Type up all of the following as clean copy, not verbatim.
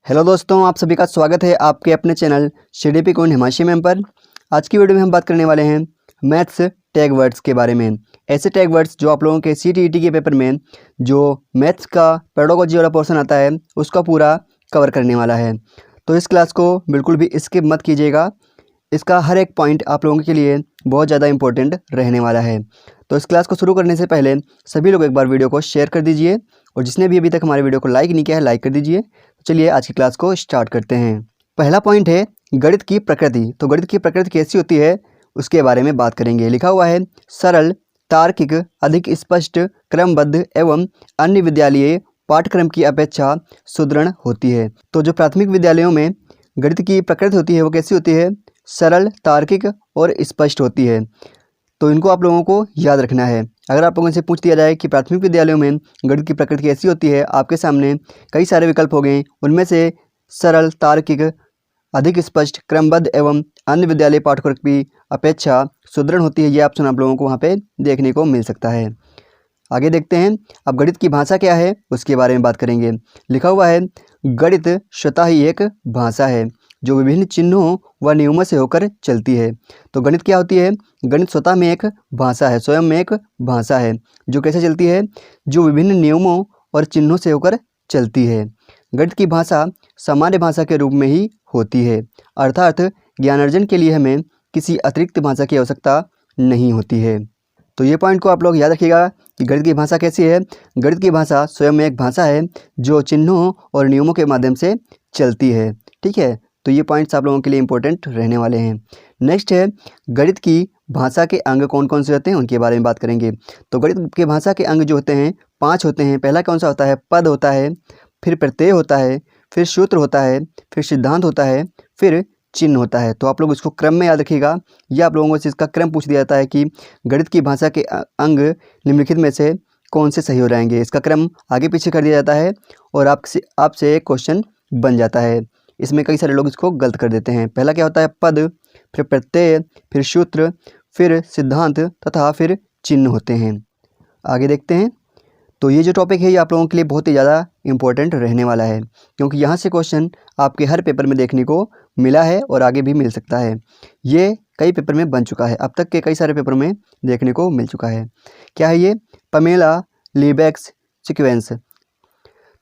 Hello दोस्तों, आप सभी का स्वागत है आपके अपने channel CDP coin Himanshi ma'am पर। आज की वीडियो में हम बात करने वाले हैं मैथ्स टैग वर्ड्स के बारे में। ऐसे टैग वर्ड्स जो आप लोगों के CTET के पेपर में जो मैथ्स का पेडागोजी वाला पोर्शन आता है उसका पूरा कवर करने वाला है। तो इस क्लास को बिल्कुल भी स्किप मत कीजिएगा, इसका हर एक पॉइंट आप लोगों के लिए बहुत ज़्यादा इंपॉर्टेंट रहने वाला है। तो इस क्लास को शुरू करने से पहले सभी लोग एक बार वीडियो को शेयर कर दीजिए और जिसने भी अभी तक हमारे वीडियो को लाइक नहीं किया है लाइक कर दीजिए। तो चलिए आज की क्लास को स्टार्ट करते हैं। पहला पॉइंट है गणित की प्रकृति। तो गणित की प्रकृति कैसी होती है उसके बारे में बात करेंगे। लिखा हुआ है सरल, तार्किक, अधिक स्पष्ट, क्रमबद्ध एवं अन्य विद्यालयीय पाठ्यक्रम की अपेक्षा सुदृढ़ होती है। तो जो प्राथमिक विद्यालयों में गणित की प्रकृति होती है वो कैसी होती है? सरल, तार्किक और स्पष्ट होती है। तो इनको आप लोगों को याद रखना है। अगर आप लोगों से पूछ दिया जाए कि प्राथमिक विद्यालयों में गणित की प्रकृति कैसी होती है, आपके सामने कई सारे विकल्प हो गए, उनमें से सरल, तार्किक, अधिक स्पष्ट, क्रमबद्ध एवं अन्य विद्यालय पाठ्यक्रम की अपेक्षा सुदृढ़ होती है, ये ऑप्शन आप लोगों को वहाँ पे देखने को मिल सकता है। आगे देखते हैं। अब गणित की भाषा क्या है उसके बारे में बात करेंगे। लिखा हुआ है गणित स्वतः ही एक भाषा है जो विभिन्न चिन्हों व नियमों से होकर चलती है। तो गणित क्या होती है? गणित स्वतः में एक भाषा है, स्वयं में एक भाषा है जो कैसे चलती है? जो विभिन्न नियमों और चिन्हों से होकर चलती है। गणित की भाषा सामान्य भाषा के रूप में ही होती है, अर्थात ज्ञानार्जन के लिए हमें किसी अतिरिक्त भाषा की आवश्यकता नहीं होती है। तो ये पॉइंट को आप लोग याद रखिएगा कि गणित की भाषा कैसी है। गणित की भाषा स्वयं में एक भाषा है जो चिन्हों और नियमों के माध्यम से चलती है। ठीक है, तो ये पॉइंट्स आप लोगों के लिए इंपॉर्टेंट रहने वाले हैं। नेक्स्ट है गणित की भाषा के अंग कौन कौन से होते हैं उनके बारे में बात करेंगे। तो गणित की भाषा के अंग जो होते हैं 5 होते हैं। पहला कौन सा होता है? पद होता है, फिर प्रत्यय होता है, फिर सूत्र होता है, फिर सिद्धांत होता है, फिर चिन्ह होता है। तो आप लोग इसको क्रम में याद रखिएगा। यह आप लोगों से इसका क्रम पूछ दिया जाता है कि गणित की भाषा के अंग निम्नलिखित में से कौन से सही हो जाएंगे। इसका क्रम आगे पीछे कर दिया जाता है और आपसे एक क्वेश्चन बन जाता है। इसमें कई सारे लोग इसको गलत कर देते हैं। पहला क्या होता है? पद, फिर प्रत्यय, फिर सूत्र, फिर सिद्धांत तथा फिर चिन्ह होते हैं। आगे देखते हैं। तो ये जो टॉपिक है ये आप लोगों के लिए बहुत ही ज़्यादा इंपॉर्टेंट रहने वाला है क्योंकि यहाँ से क्वेश्चन आपके हर पेपर में देखने को मिला है और आगे भी मिल सकता है। ये कई पेपर में बन चुका है, अब तक के कई सारे पेपर में देखने को मिल चुका है। क्या है ये? Pamela Liebex sequence.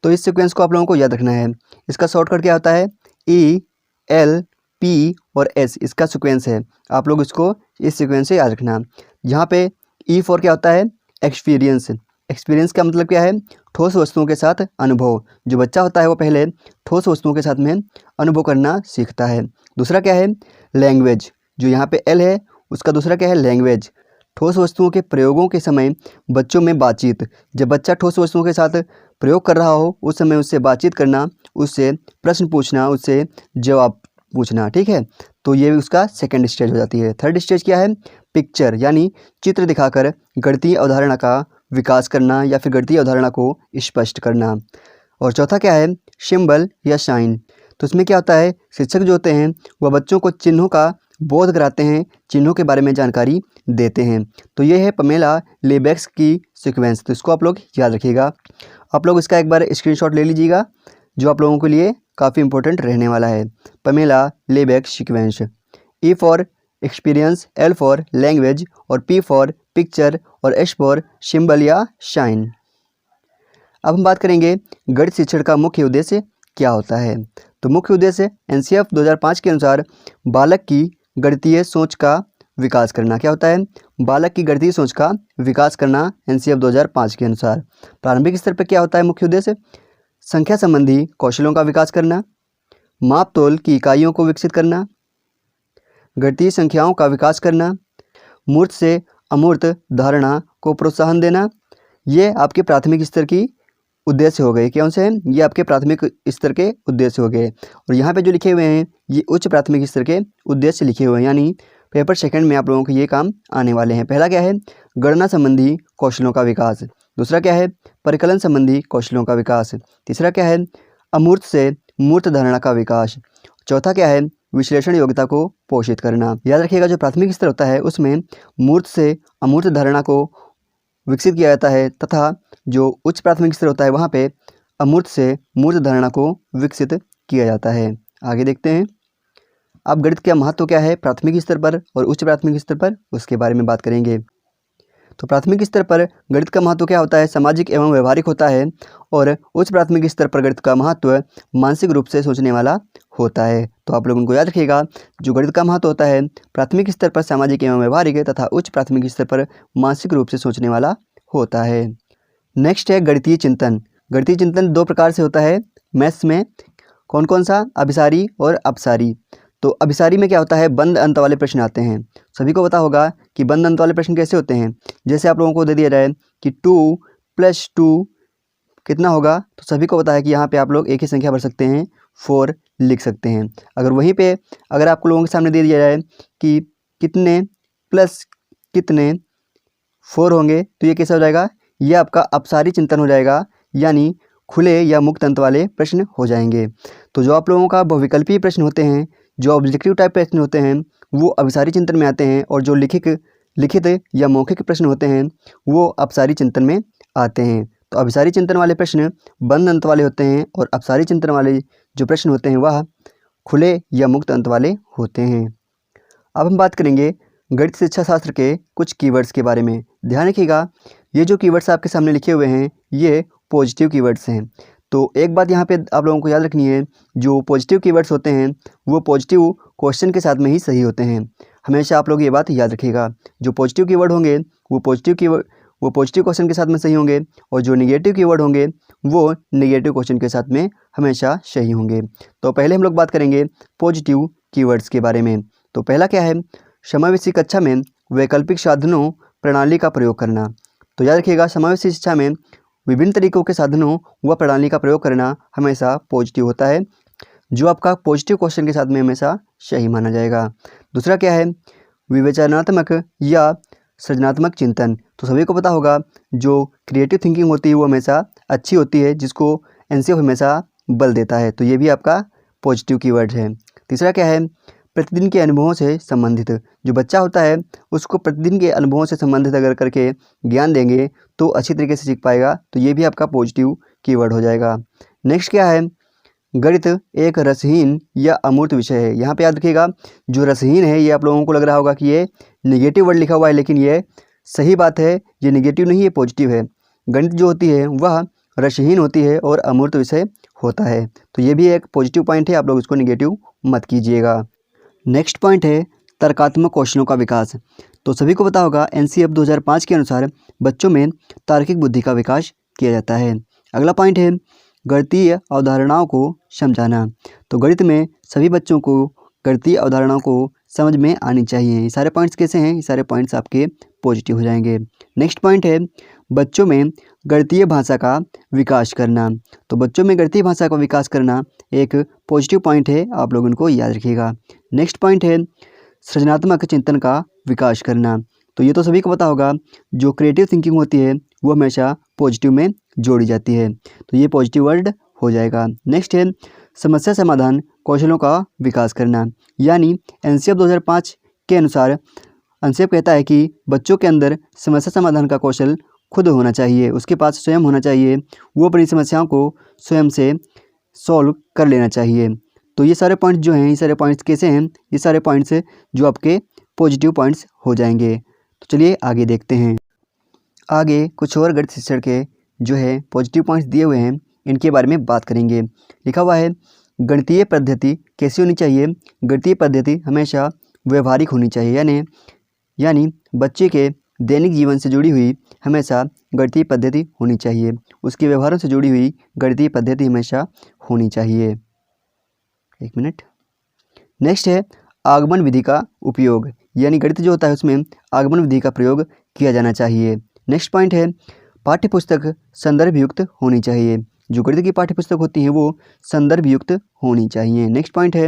तो इस सीक्वेंस को आप लोगों को याद रखना है। इसका शॉर्टकट क्या होता है? ELP और S इसका सीक्वेंस है। आप लोग इसको इस सीक्वेंस से याद रखना। यहाँ पे E फॉर क्या होता है? एक्सपीरियंस। एक्सपीरियंस का मतलब क्या है? ठोस वस्तुओं के साथ अनुभव। जो बच्चा होता है वो पहले ठोस वस्तुओं के साथ में अनुभव करना सीखता है। दूसरा क्या है? लैंग्वेज। जो यहाँ पे L है उसका दूसरा क्या है? लैंग्वेज। ठोस वस्तुओं के प्रयोगों के समय बच्चों में बातचीत। जब बच्चा ठोस वस्तुओं के साथ प्रयोग कर रहा हो उस समय उससे बातचीत करना, उससे प्रश्न पूछना, उससे जवाब पूछना। ठीक है, तो ये उसका सेकंड स्टेज हो जाती है। थर्ड स्टेज क्या है? पिक्चर, यानी चित्र दिखाकर गणितीय अवधारणा का विकास करना या फिर गणितीय अवधारणा को स्पष्ट करना। और चौथा क्या है? सिंबल या साइन। तो इसमें क्या होता है? शिक्षक जो होते हैं वह बच्चों को चिन्हों का बोध कराते हैं, चिन्हों के बारे में जानकारी देते हैं। तो ये है पमेला लीबेक्स की सीक्वेंस। तो इसको आप लोग याद रखिएगा। आप लोग इसका एक बार स्क्रीनशॉट ले लीजिएगा जो आप लोगों के लिए काफ़ी इंपॉर्टेंट रहने वाला है। Pamela Liebex sequence. E for experience, L for language और P फॉर पिक्चर और S फॉर सिंबल या साइन। अब हम बात करेंगे गणित शिक्षण का मुख्य उद्देश्य क्या होता है। तो मुख्य उद्देश्य NCF 2005 के अनुसार बालक की गणितीय सोच का विकास करना। क्या होता है? बालक की गणितीय सोच का विकास करना NCF 2005 के अनुसार। प्रारंभिक स्तर पर क्या होता है मुख्य उद्देश्य? संख्या संबंधी कौशलों का विकास करना, माप तोल की इकाइयों को विकसित करना, गणितीय संख्याओं का विकास करना, मूर्त से अमूर्त धारणा को प्रोत्साहन देना। ये आपके प्राथमिक स्तर की उद्देश्य हो गए। कौन से हैं? ये आपके प्राथमिक स्तर के उद्देश्य हो गए। और यहाँ पे जो लिखे हुए हैं ये उच्च प्राथमिक स्तर के उद्देश्य लिखे हुए हैं, यानी पेपर सेकंड में आप लोगों को ये काम आने वाले हैं। पहला क्या है? गणना संबंधी कौशलों का विकास। दूसरा क्या है? परिकलन संबंधी कौशलों का विकास। तीसरा क्या है? अमूर्त से मूर्त धारणा का विकास। चौथा क्या है? विश्लेषण योग्यता को पोषित करना। याद रखिएगा जो प्राथमिक स्तर होता है उसमें मूर्त से अमूर्त धारणा को विकसित किया जाता है तथा जो उच्च प्राथमिक स्तर होता है वहाँ पे अमूर्त से मूर्त धारणा को विकसित किया जाता है। आगे देखते हैं। अब गणित का महत्व क्या है प्राथमिक स्तर पर और उच्च प्राथमिक स्तर पर, उसके बारे में बात करेंगे। तो प्राथमिक स्तर पर गणित का महत्व क्या होता है, सामाजिक एवं व्यवहारिक होता है। और उच्च प्राथमिक स्तर पर गणित का महत्व मानसिक रूप से सोचने वाला होता है। तो आप लोगों को याद रखिएगा, जो गणित का महत्व होता है प्राथमिक स्तर पर सामाजिक एवं व्यवहारिक तथा उच्च प्राथमिक स्तर पर मानसिक रूप से सोचने वाला होता है। नेक्स्ट है गणितीय चिंतन। गणितीय चिंतन दो प्रकार से होता है मैथ्स में। कौन कौन सा, अभिसारी और अपसारी। तो अभिसारी में क्या होता है, बंद अंत वाले प्रश्न आते हैं। सभी को पता होगा कि बंद अंत वाले प्रश्न कैसे होते हैं। जैसे आप लोगों को दे दिया जाए कि 2 + 2 कितना होगा, तो सभी को पता है कि यहाँ पे आप लोग एक ही संख्या भर सकते हैं, 4 लिख सकते हैं। अगर वहीं पे अगर आप लोगों के सामने दे दिया जाए कि कितने प्लस कितने 4 होंगे, तो ये कैसा हो जाएगा, ये आपका अपसारी चिंतन हो जाएगा, यानी खुले या मुक्त अंत वाले प्रश्न हो जाएंगे। तो जो आप लोगों का बहुविकल्पीय प्रश्न होते हैं, जो ऑब्जेक्टिव टाइप प्रश्न होते हैं, वो अभिसारी चिंतन में आते हैं। और जो लिखित या मौखिक प्रश्न होते हैं वो अपसारी चिंतन में आते हैं। तो अभिसारी चिंतन वाले प्रश्न बंद अंत वाले होते हैं और अपसारी चिंतन वाले जो प्रश्न होते हैं वह खुले या मुक्त अंत वाले होते हैं। अब हम बात करेंगे गणित शिक्षा शास्त्र के कुछ कीवर्ड्स के बारे में। ध्यान रखिएगा, ये जो कीवर्ड्स आपके सामने लिखे हुए हैं ये पॉजिटिव कीवर्ड्स हैं। तो एक बात यहाँ पे आप लोगों को याद रखनी है, जो पॉजिटिव कीवर्ड्स होते हैं वो पॉजिटिव क्वेश्चन के साथ में ही सही होते हैं। हमेशा आप लोग ये बात याद रखिएगा, जो पॉजिटिव कीवर्ड होंगे वो पॉजिटिव क्वेश्चन के साथ में सही होंगे, और जो निगेटिव कीवर्ड होंगे वो निगेटिव क्वेश्चन के साथ में हमेशा सही होंगे। तो पहले हम लोग बात करेंगे पॉजिटिव कीवर्ड्स के बारे में। तो पहला क्या है, समावेशी कक्षा में वैकल्पिक साधनों प्रणाली का प्रयोग करना। तो याद रखिएगा, समावेशी शिक्षा में विभिन्न तरीकों के साधनों व प्रणाली का प्रयोग करना हमेशा पॉजिटिव होता है, जो आपका पॉजिटिव क्वेश्चन के साथ में हमेशा सही माना जाएगा। दूसरा क्या है, विवेचनात्मक या सृजनात्मक चिंतन। तो सभी को पता होगा, जो क्रिएटिव थिंकिंग होती है वो हमेशा अच्छी होती है, जिसको एनसीएफ हमेशा बल देता है। तो ये भी आपका पॉजिटिव कीवर्ड है। तीसरा क्या है, प्रतिदिन के अनुभवों से संबंधित। जो बच्चा होता है उसको प्रतिदिन के अनुभवों से संबंधित अगर करके ज्ञान देंगे तो अच्छी तरीके से सीख पाएगा। तो ये भी आपका पॉजिटिव कीवर्ड हो जाएगा। नेक्स्ट क्या है, गणित एक रसहीन या अमूर्त विषय है। यहाँ पे याद रखिएगा, जो रसहीन है ये आप लोगों को लग रहा होगा कि ये निगेटिव वर्ड लिखा हुआ है, लेकिन ये सही बात है, ये निगेटिव नहीं, ये पॉजिटिव है। गणित जो होती है वह रसहीन होती है और अमूर्त विषय होता है। तो ये भी एक पॉजिटिव पॉइंट है, आप लोग इसको निगेटिव मत कीजिएगा। नेक्स्ट पॉइंट है तर्कात्मक कौशलों का विकास। तो सभी को पता होगा एनसीएफ 2005 के अनुसार बच्चों में तार्किक बुद्धि का विकास किया जाता है। अगला पॉइंट है गणितीय अवधारणाओं को समझाना। तो गणित में सभी बच्चों को गणितीय अवधारणाओं को समझ में आनी चाहिए। ये सारे पॉइंट्स कैसे हैं, ये सारे पॉइंट्स आपके पॉजिटिव हो जाएंगे। नेक्स्ट पॉइंट है बच्चों में गणितीय भाषा का विकास करना। तो बच्चों में गणितीय भाषा का विकास करना एक पॉजिटिव पॉइंट है, आप लोग उनको याद रखिएगा। नेक्स्ट पॉइंट है सृजनात्मक चिंतन का विकास करना। तो ये तो सभी को पता होगा, जो क्रिएटिव थिंकिंग होती है वो हमेशा पॉजिटिव में जोड़ी जाती है। तो ये पॉजिटिव वर्ड हो जाएगा। नेक्स्ट है समस्या समाधान कौशलों का विकास करना, यानी एनसीएफ 2005 के अनुसार एनसीएफ कहता है कि बच्चों के अंदर समस्या समाधान का कौशल खुद होना चाहिए, उसके पास स्वयं होना चाहिए, वो अपनी समस्याओं को स्वयं से सॉल्व कर लेना चाहिए। तो ये सारे पॉइंट्स जो हैं, ये सारे पॉइंट्स कैसे हैं, ये सारे पॉइंट्स जो आपके पॉजिटिव पॉइंट्स हो जाएंगे। तो चलिए आगे देखते हैं। आगे कुछ और गणित शिक्षण के जो है पॉजिटिव पॉइंट्स दिए हुए हैं, इनके बारे में बात करेंगे। लिखा हुआ है गणितीय पद्धति कैसी होनी चाहिए, गणितीय पद्धति हमेशा व्यवहारिक होनी चाहिए, यानी बच्चे के दैनिक जीवन से जुड़ी हुई हमेशा गणितीय पद्धति होनी चाहिए, उसके व्यवहारों से जुड़ी हुई गणितीय पद्धति हमेशा होनी चाहिए। एक मिनट। नेक्स्ट है आगमन विधि का उपयोग, यानी गणित जो होता है उसमें आगमन विधि का प्रयोग किया जाना चाहिए। नेक्स्ट पॉइंट है पाठ्यपुस्तक संदर्भ युक्त होनी चाहिए, जो गणित की पाठ्यपुस्तक होती हैं वो संदर्भ युक्त होनी चाहिए। नेक्स्ट पॉइंट है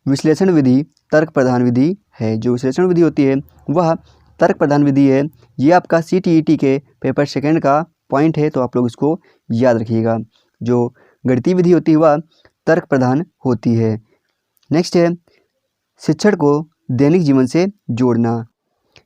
विश्लेषण विधि तर्क प्रधान विधि है, जो विश्लेषण विधि होती है वह तर्क प्रधान विधि है। ये आपका CTET के पेपर सेकंड का पॉइंट है, तो आप लोग इसको याद रखिएगा। जो गणितीय विधि होती है वह तर्क प्रधान होती है। नेक्स्ट है शिक्षण को दैनिक जीवन से जोड़ना।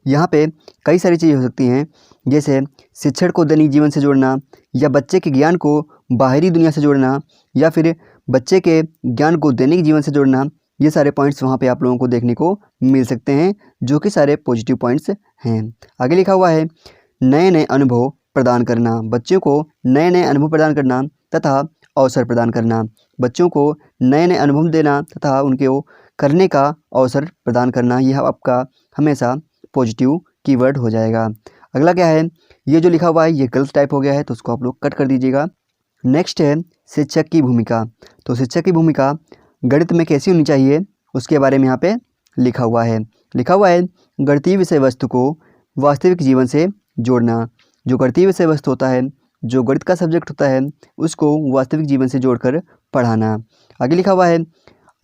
यहाँ पे कई सारी चीज़ें हो सकती हैं, जैसे शिक्षण को दैनिक जीवन से जोड़ना, या बच्चे के ज्ञान को बाहरी दुनिया से जोड़ना, या फिर बच्चे के ज्ञान को दैनिक जीवन से जोड़ना, ये सारे पॉइंट्स वहाँ पे आप लोगों को देखने को मिल सकते हैं, जो कि सारे पॉजिटिव पॉइंट्स हैं। आगे लिखा हुआ है नए नए अनुभव प्रदान करना, बच्चों को नए नए अनुभव प्रदान करना तथा अवसर प्रदान करना, बच्चों को नए नए अनुभव देना तथा उनके वो करने का अवसर प्रदान करना, यह आपका हमेशा पॉजिटिव कीवर्ड हो जाएगा। अगला क्या है, ये जो लिखा हुआ है ये गलत टाइप हो गया है, तो उसको आप लोग कट कर दीजिएगा। नेक्स्ट है शिक्षक की भूमिका। तो शिक्षक की भूमिका गणित में कैसी होनी चाहिए, उसके बारे में यहाँ पे लिखा हुआ है। गणितीय विषय वस्तु को वास्तविक जीवन से जोड़ना। जो गणितीय विषय वस्तु होता है, जो गणित का सब्जेक्ट होता है, उसको वास्तविक जीवन से जोड़कर पढ़ाना। आगे लिखा हुआ है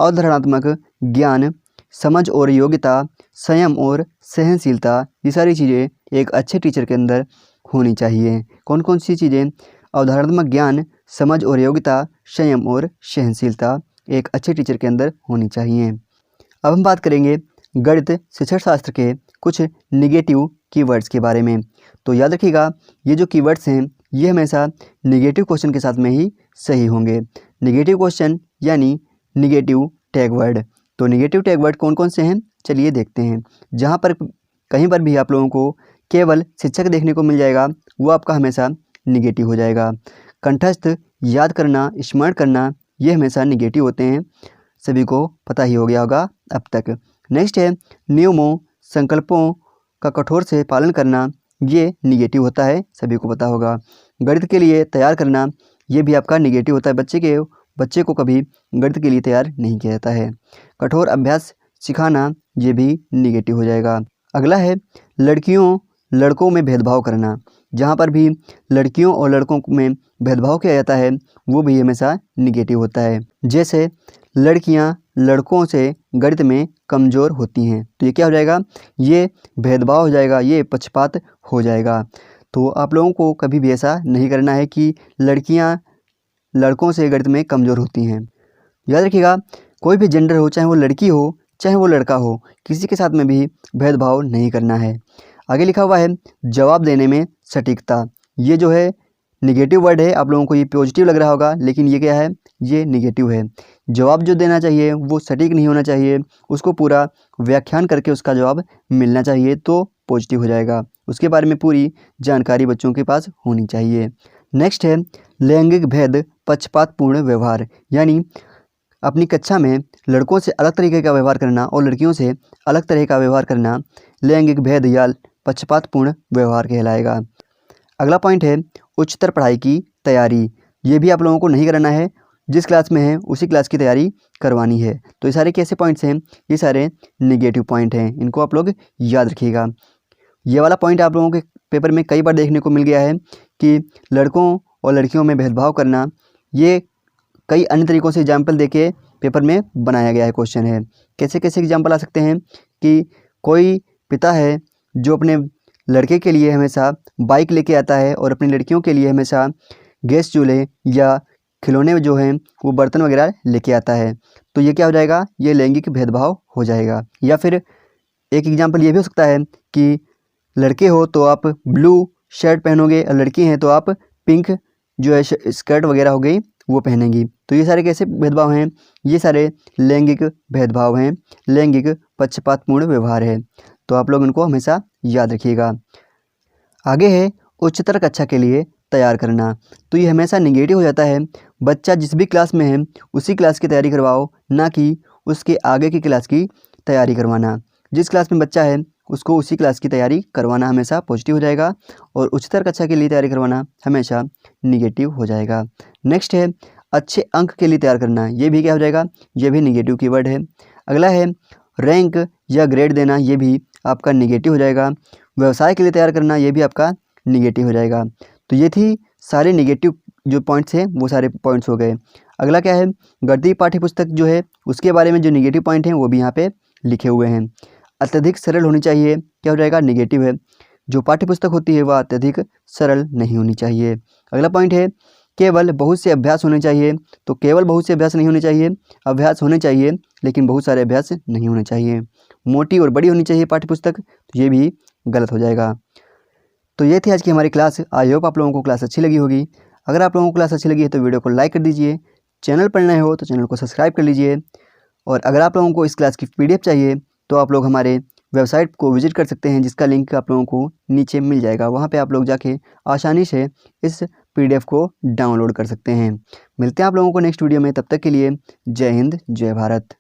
अवधारणात्मक ज्ञान, समझ और योग्यता, संयम और सहनशीलता, ये सारी चीज़ें एक अच्छे टीचर के अंदर होनी चाहिए। कौन कौन सी चीज़ें? अवधारणात्मक ज्ञान, समझ और योग्यता, संयम और सहनशीलता एक अच्छे टीचर के अंदर होनी चाहिए। अब हम बात करेंगे गणित शिक्षण शास्त्र के कुछ निगेटिव कीवर्ड्स के बारे में। तो याद रखिएगा, ये जो कीवर्ड्स हैं ये हमेशा निगेटिव क्वेश्चन के साथ में ही सही होंगे। निगेटिव क्वेश्चन यानी निगेटिव टैग वर्ड। तो निगेटिव टैग वर्ड कौन कौन से हैं, चलिए देखते हैं। जहाँ पर कहीं पर भी आप लोगों को केवल शिक्षक देखने को मिल जाएगा, वो आपका हमेशा निगेटिव हो जाएगा। कंठस्थ, याद करना, स्मरण करना, ये हमेशा निगेटिव होते हैं, सभी को पता ही हो गया होगा अब तक। नेक्स्ट है नियमों, संकल्पों का कठोर से पालन करना, ये निगेटिव होता है, सभी को पता होगा। गणित के लिए तैयार करना, ये भी आपका निगेटिव होता है। बच्चे को कभी गणित के लिए तैयार नहीं किया जाता है। कठोर अभ्यास सिखाना, ये भी निगेटिव हो जाएगा। अगला है लड़कियों लड़कों में भेदभाव करना। जहाँ पर भी लड़कियों और लड़कों में भेदभाव किया जाता है, वो भी हमेशा निगेटिव होता है। जैसे लड़कियाँ लड़कों से गणित में कमज़ोर होती हैं, तो ये क्या हो जाएगा, ये भेदभाव हो जाएगा, ये पक्षपात हो जाएगा। तो आप लोगों को कभी भी ऐसा नहीं करना है कि लड़कियाँ लड़कों से गणित में कमज़ोर होती हैं। याद रखिएगा, कोई भी जेंडर हो, चाहे वो लड़की हो चाहे वो लड़का हो, किसी के साथ में भी भेदभाव नहीं करना है। आगे लिखा हुआ है जवाब देने में सटीकता। ये जो है निगेटिव वर्ड है, आप लोगों को ये पॉजिटिव लग रहा होगा, लेकिन ये क्या है, ये निगेटिव है। जवाब जो देना चाहिए वो सटीक नहीं होना चाहिए, उसको पूरा व्याख्यान करके उसका जवाब मिलना चाहिए, तो पॉजिटिव हो जाएगा। उसके बारे में पूरी जानकारी बच्चों के पास होनी चाहिए। नेक्स्ट है लैंगिक भेद, पक्षपातपूर्ण व्यवहार, यानी अपनी कक्षा में लड़कों से अलग तरीके का व्यवहार करना और लड़कियों से अलग तरह का व्यवहार करना लैंगिक भेद या पक्षपातपूर्ण व्यवहार कहलाएगा। अगला पॉइंट है उच्चतर पढ़ाई की तैयारी। ये भी आप लोगों को नहीं करना है, जिस क्लास में है उसी क्लास की तैयारी करवानी है। तो ये सारे कैसे पॉइंट्स हैं, ये सारे निगेटिव पॉइंट हैं, इनको आप लोग याद रखिएगा। ये वाला पॉइंट आप लोगों के पेपर में कई बार देखने को मिल गया है कि लड़कों और लड़कियों में भेदभाव करना, ये कई अन्य तरीक़ों से एग्जाम्पल देके पेपर में बनाया गया है क्वेश्चन है। कैसे कैसे एग्जाम्पल आ सकते हैं कि कोई पिता है जो अपने लड़के के लिए हमेशा बाइक लेके आता है और अपनी लड़कियों के लिए हमेशा गैस चूल्हे या खिलौने जो हैं वो बर्तन वगैरह लेके आता है, तो ये क्या हो जाएगा, ये लैंगिक भेदभाव हो जाएगा। या फिर एक एग्जाम्पल ये भी हो सकता है कि लड़के हो तो आप ब्लू शर्ट पहनोगे और लड़की हैं तो आप पिंक जो है स्कर्ट वगैरह हो गई वो पहनेंगी। तो ये सारे कैसे भेदभाव हैं, ये सारे लैंगिक भेदभाव हैं, लैंगिक पक्षपातपूर्ण व्यवहार है। तो आप लोग इनको हमेशा याद रखिएगा। आगे है उच्चतर कक्षा के लिए तैयार करना। तो ये हमेशा निगेटिव हो जाता है। बच्चा जिस भी क्लास में है उसी क्लास की तैयारी करवाओ, ना कि उसके आगे की क्लास की तैयारी करवाना। जिस क्लास में बच्चा है उसको उसी क्लास की तैयारी करवाना हमेशा पॉजिटिव हो जाएगा, और उच्चतर कक्षा के लिए तैयारी करवाना हमेशा निगेटिव हो जाएगा। नेक्स्ट है अच्छे अंक के लिए तैयार करना, ये भी क्या हो जाएगा, ये भी निगेटिव कीवर्ड है। अगला है रैंक या ग्रेड देना, ये भी आपका निगेटिव हो जाएगा। व्यवसाय के लिए तैयार करना, ये भी आपका निगेटिव हो जाएगा। तो ये थी सारे निगेटिव जो पॉइंट्स हैं वो सारे पॉइंट्स हो गए। अगला क्या है, गणितीय पाठ्य पुस्तक जो है उसके बारे में जो निगेटिव पॉइंट हैं वो भी यहाँ पे लिखे हुए हैं। अत्यधिक सरल होनी चाहिए, क्या हो जाएगा, निगेटिव है। जो पाठ्य पुस्तक होती है वह अत्यधिक सरल नहीं होनी चाहिए। अगला पॉइंट है केवल बहुत से अभ्यास होने चाहिए। तो केवल बहुत से अभ्यास नहीं होने चाहिए, अभ्यास होने चाहिए लेकिन बहुत सारे अभ्यास नहीं होने चाहिए। मोटी और बड़ी होनी चाहिए पाठ्य पुस्तक, तो ये भी गलत हो जाएगा। तो ये थी आज की हमारी क्लास। आई होप आप लोगों को क्लास अच्छी लगी होगी। अगर आप लोगों को क्लास अच्छी लगी है तो वीडियो को लाइक कर दीजिए, चैनल पर नए हो तो चैनल को सब्सक्राइब कर लीजिए। और अगर आप लोगों को इस क्लास की PDF चाहिए तो आप लोग हमारे वेबसाइट को विजिट कर सकते हैं, जिसका लिंक आप लोगों को नीचे मिल जाएगा। वहाँ पे आप लोग जाके आसानी से इस PDF को डाउनलोड कर सकते हैं। मिलते हैं आप लोगों को नेक्स्ट वीडियो में, तब तक के लिए जय हिंद जय भारत।